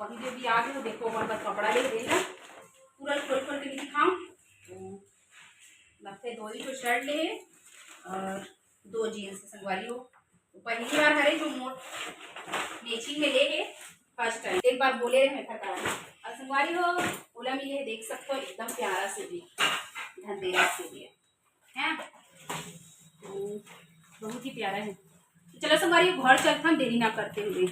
कभी जो भी आ गए देखो हमारे पास कपड़ा ले देगा पूरा खोल के दिखाऊँ। लगते 2 ही तो शर्ट ले और 2 जीन्स संगवारी हो। पहली बार हरे जो मोट मैचिंग में ले गए फर्स्ट टाइम। एक बार बोले मैं खटा और संगवारी हो ओला मिले है, देख सकते हो एकदम प्यारा से भी धनतेरस से भी है, बहुत ही प्यारा है। चलो संगवारी घर चलते हम देरी ना करते हुए।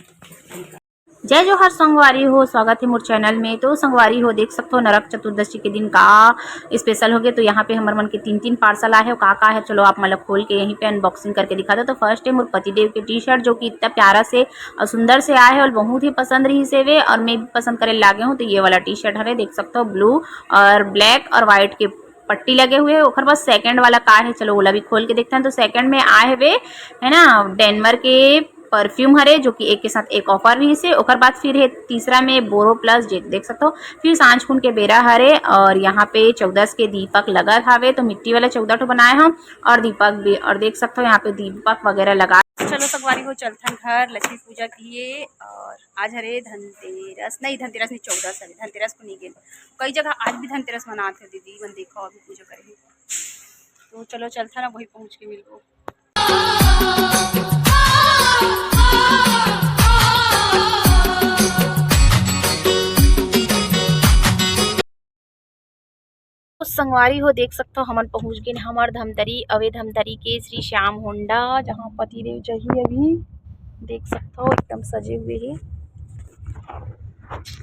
जय जोहार संगवारी हो, स्वागत है मोर चैनल में। तो संगवारी हो देख सकते हो नरक चतुर्दशी के दिन का स्पेशल हो गया। तो यहाँ पे हमारे मन के 3 पार्सल आए हो का है, चलो आप मतलब खोल के यहीं पे अनबॉक्सिंग करके दिखा दो। तो फर्स्ट है मोर पतिदेव के टी शर्ट जो कि इतना प्यारा से और सुंदर से आए है और बहुत ही पसंद रही से वे, और मैं भी पसंद करे लागे हूँ। तो ये वाला टी शर्ट है, देख सकते हो ब्लू और ब्लैक और व्हाइट के पट्टी लगे हुए है। ओकर बाद सेकंड वाला का है, चलो ओला भी खोल के देखते हैं। तो सेकंड में आए हुए है ना डेनवर के परफ्यूम हरे जो कि एक के साथ एक ऑफर भी से। ओकर बाद फिर है तीसरा में बोरो प्लस देख सकते हो। फिर सांझ खुन के बेरा हरे और यहाँ पे 14 के दीपक लगा हावे। तो मिट्टी वाला 14 ठो बनाए हम और दीपक भी, और देख सकते हो यहाँ पे दीपक वगैरह लगा। चलो संगवारी हो चलथन घर लक्ष्मी पूजा किए और आज हरे धनतेरस नहीं 14 हरे धनतेरस को नहीं गए। कई जगह आज भी धनतेरस मनाते दीदी मन देखो अभी पूजा करे। तो चलो चलथन अब वही पहुँच के मिलबो। संगवारी हो देख सकते हो हमन पहुंच गए हमार धमतरी अवे धमतरी के श्री श्याम होंडा, जहाँ पतिदेव जही अभी देख सकते हो एकदम सजे हुए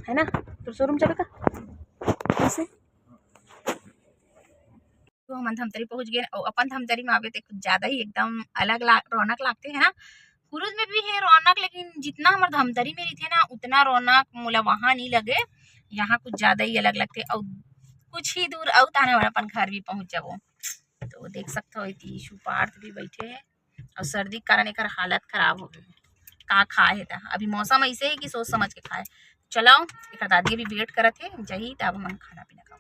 है ना। तो शोरूम चले का कैसे तो हम धमतरी पहुंच गए और अपन धमतरी में आवे तो कुछ ज्यादा ही एकदम अलग रौनक लागते है ना। कुरुज में भी है रौनक, लेकिन जितना हमारे धमतरी में रहते ना उतना रौनक मोला वहाँ नहीं लगे। यहाँ कुछ ज्यादा ही अलग लगते और कुछ ही दूर और ताने वाला अपन घर भी पहुंच जाओ। तो देख सकते हो टीशू पार्थ भी बैठे हैं और सर्दी के कारण एक हालत खराब हो गई। का खाए है था अभी मौसम ऐसे ही कि सोच समझ के खाए। चलो एक दादी भी वेट करत है जही तब मन खाना पीना खाओ।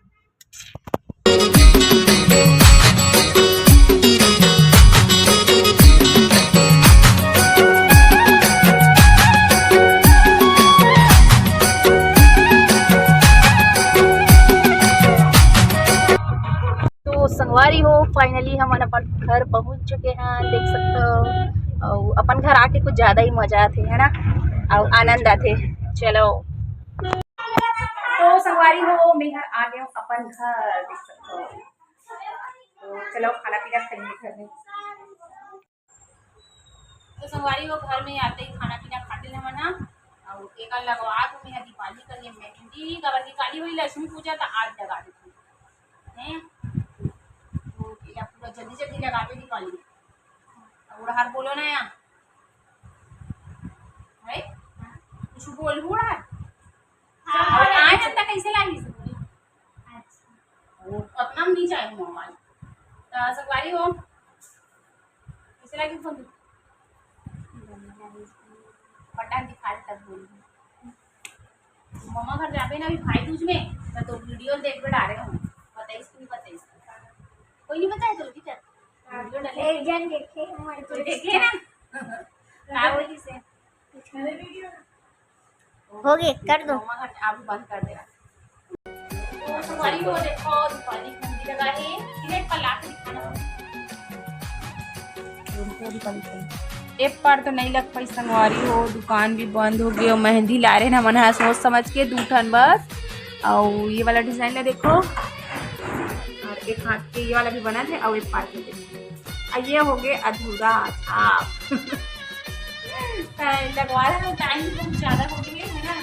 संगवारी हो फाइनली हम अपन घर पहुंच चुके हैं, देख सकते हो। और अपन घर आके कुछ ज्यादा ही मजा आते है ना और आनंद आते। चलो तो संगवारी हो मैं घर आ गया हूँ अपन घर, देख सकते हो। तो चलो खाना पीना खाएंगे घर में। तो संगवारी हो घर में आते ही खाना पीना खाते हैं मना और एक लगवा तो मैं दीपावली करिए मेहंदी कबर की काली हुई लक्ष्मी पूजा तो आज लगा देती हैं। पूरा जल्दी जल्दी लगा दे दीपावली और हार बोलो ना यहाँ है कुछ बोल हुआ और आज तक कैसे लागी उतना नहीं चाहिए मोबाइल। तो संगवारी हो कैसे लगी फोन पटान दिखा तक बोल मम्मा घर जाबे ना अभी भाई दूज में तो वीडियो देख के डाले हूँ 22 कोई नहीं बताया तो वीडियो डाले एक जन देखे हमारे तो देखे ना क्या बोली से हो गए कर दो मम्मा घर आप बंद कर देना। तो संगवारी हो देखो दीपावली मेहंदी लगा है कितने पर ला के दिखाना एक बार तो नहीं लग पाई संगवारी हो, दुकान भी बंद हो गई और मेहंदी ला रहे ना मन है सोच समझ के 2 ठन बस। और ये वाला डिजाइन है देखो और एक हाथ के ये वाला भी बना है और एक पार्ट में देखो ये हो गए अधूरा छाप लगवा रहे तो टाइम बहुत ज़्यादा हो गई है ना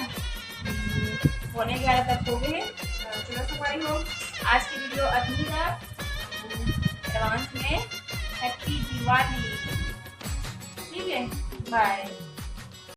11:15 तक हो गए। चलो संगवारी हो आज की वीडियो अधूरा एडवांस में हैप्पी दिवाली, ठीक है बाय।